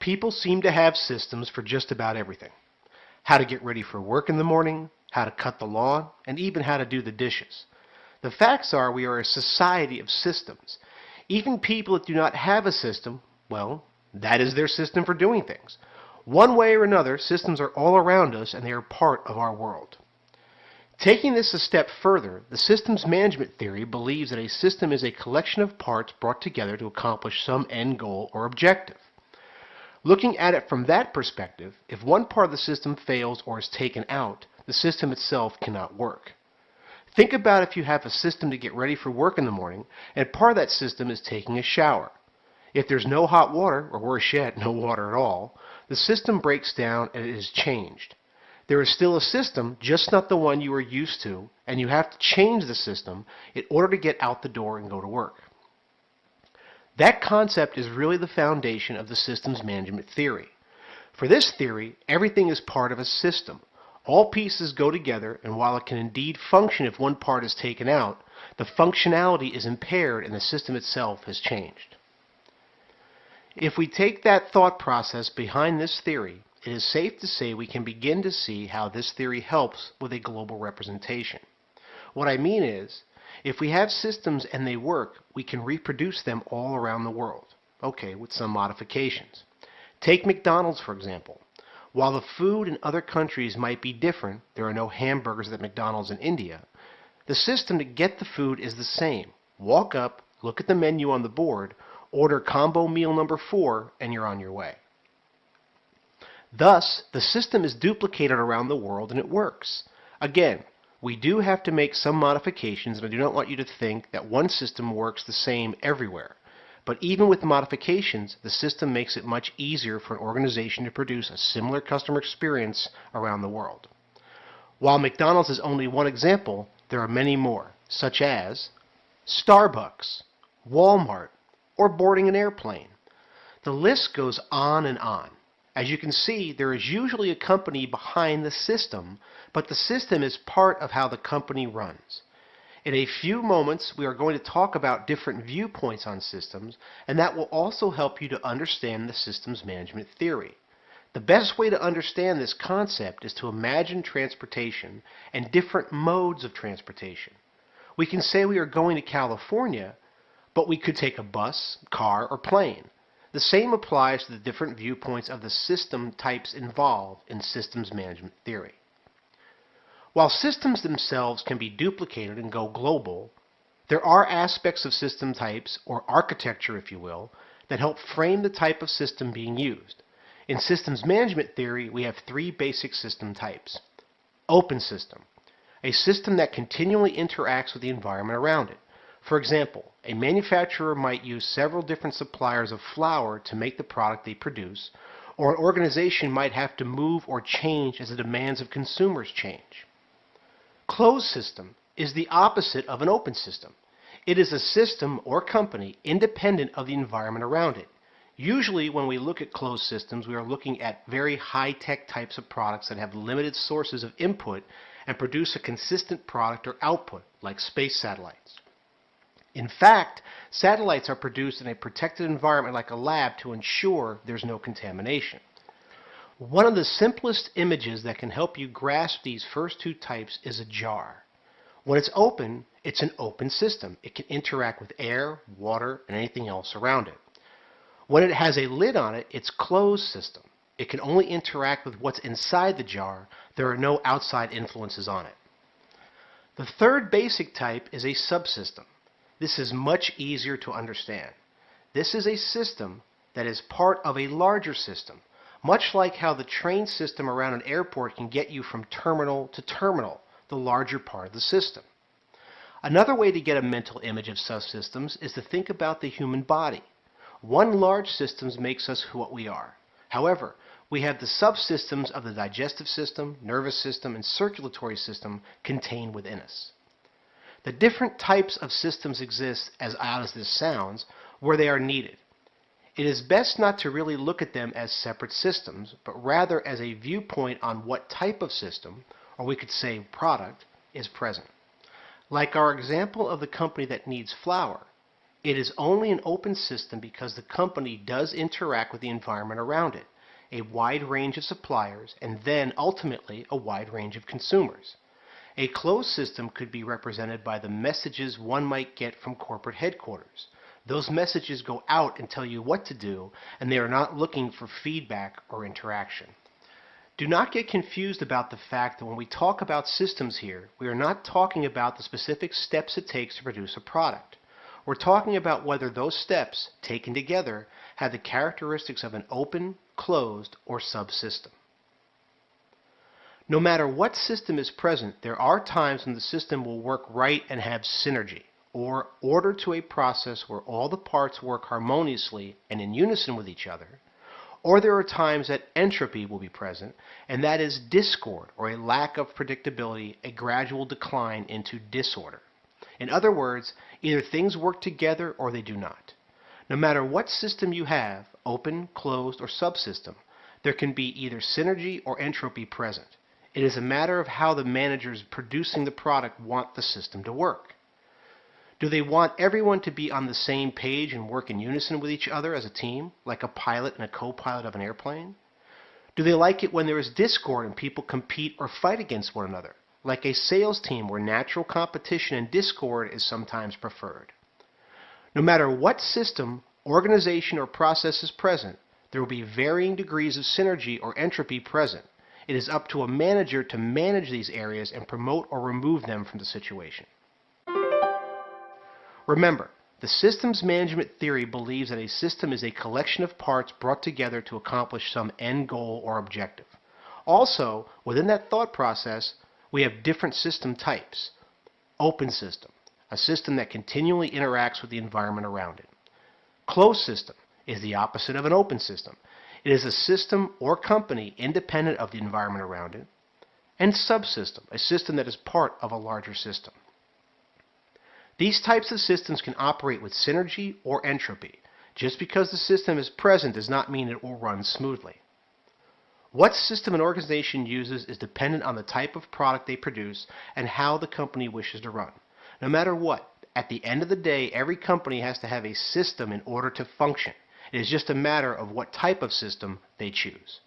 People seem to have systems for just about everything. How to get ready for work in the morning, how to cut the lawn, and even how to do the dishes. The facts are we are a society of systems. Even people that do not have a system, well, that is their system for doing things. One way or another, systems are all around us and they are part of our world. Taking this a step further, the systems management theory believes that a system is a collection of parts brought together to accomplish some end goal or objective. Looking at it from that perspective, if one part of the system fails or is taken out, the system itself cannot work. Think about if you have a system to get ready for work in the morning, and part of that system is taking a shower. If there's no hot water, or worse yet, no water at all, the system breaks down and it is changed. There is still a system, just not the one you are used to, and you have to change the system in order to get out the door and go to work. That concept is really the foundation of the systems management theory. For this theory, everything is part of a system. All pieces go together, and while it can indeed function if one part is taken out, the functionality is impaired and the system itself has changed. If we take that thought process behind this theory, it is safe to say we can begin to see how this theory helps with a global representation. What I mean is, if we have systems and they work, we can reproduce them all around the world. Okay, with some modifications. Take McDonald's, for example. While the food in other countries might be different, there are no hamburgers at McDonald's in India, the system to get the food is the same. Walk up, look at the menu on the board, order combo meal number 4, and you're on your way. Thus, the system is duplicated around the world and it works. Again, we do have to make some modifications, and I do not want you to think that one system works the same everywhere. But even with modifications, the system makes it much easier for an organization to produce a similar customer experience around the world. While McDonald's is only one example, there are many more, such as Starbucks, Walmart, or boarding an airplane. The list goes on and on. As you can see, there is usually a company behind the system, but the system is part of how the company runs. In a few moments, we are going to talk about different viewpoints on systems, and that will also help you to understand the systems management theory. The best way to understand this concept is to imagine transportation and different modes of transportation. We can say we are going to California, but we could take a bus, car, or plane. The same applies to the different viewpoints of the system types involved in systems management theory. While systems themselves can be duplicated and go global, there are aspects of system types, or architecture if you will, that help frame the type of system being used. In systems management theory, we have 3 basic system types. Open system, a system that continually interacts with the environment around it. For example, a manufacturer might use several different suppliers of flour to make the product they produce, or an organization might have to move or change as the demands of consumers change. Closed system is the opposite of an open system. It is a system or company independent of the environment around it. Usually when we look at closed systems, we are looking at very high-tech types of products that have limited sources of input and produce a consistent product or output, like space satellites. In fact, satellites are produced in a protected environment like a lab to ensure there's no contamination. One of the simplest images that can help you grasp these first 2 types is a jar. When it's open, it's an open system. It can interact with air, water, and anything else around it. When it has a lid on it, it's a closed system. It can only interact with what's inside the jar. There are no outside influences on it. The third basic type is a subsystem. This is much easier to understand. This is a system that is part of a larger system, much like how the train system around an airport can get you from terminal to terminal, the larger part of the system. Another way to get a mental image of subsystems is to think about the human body. One large system makes us what we are. However, we have the subsystems of the digestive system, nervous system, and circulatory system contained within us. The different types of systems exist, as odd as this sounds, where they are needed. It is best not to really look at them as separate systems, but rather as a viewpoint on what type of system, or we could say product, is present. Like our example of the company that needs flour, It is only an open system because the company does interact with the environment around it, a wide range of suppliers, and then ultimately a wide range of consumers. A closed system could be represented by the messages one might get from corporate headquarters. Those messages go out and tell you what to do, and they are not looking for feedback or interaction. Do not get confused about the fact that when we talk about systems here, we are not talking about the specific steps it takes to produce a product. We're talking about whether those steps, taken together, have the characteristics of an open, closed, or subsystem. No matter what system is present, there are times when the system will work right and have synergy, or order to a process where all the parts work harmoniously and in unison with each other. Or there are times that entropy will be present, and that is discord or a lack of predictability, a gradual decline into disorder. In other words, either things work together or they do not. No matter what system you have, open, closed, or subsystem, there can be either synergy or entropy present. It is a matter of how the managers producing the product want the system to work. Do they want everyone to be on the same page and work in unison with each other as a team, like a pilot and a co-pilot of an airplane? Do they like it when there is discord and people compete or fight against one another, like a sales team where natural competition and discord is sometimes preferred? No matter what system, organization, or process is present, there will be varying degrees of synergy or entropy present. It is up to a manager to manage these areas and promote or remove them from the situation. Remember, the systems management theory believes that a system is a collection of parts brought together to accomplish some end goal or objective. Also, within that thought process, we have different system types. Open system, a system that continually interacts with the environment around it. Closed system is the opposite of an open system. It is a system or company independent of the environment around it. And subsystem, a system that is part of a larger system. These types of systems can operate with synergy or entropy. Just because the system is present does not mean it will run smoothly. What system an organization uses is dependent on the type of product they produce and how the company wishes to run. No matter what, at the end of the day, every company has to have a system in order to function. It is just a matter of what type of system they choose.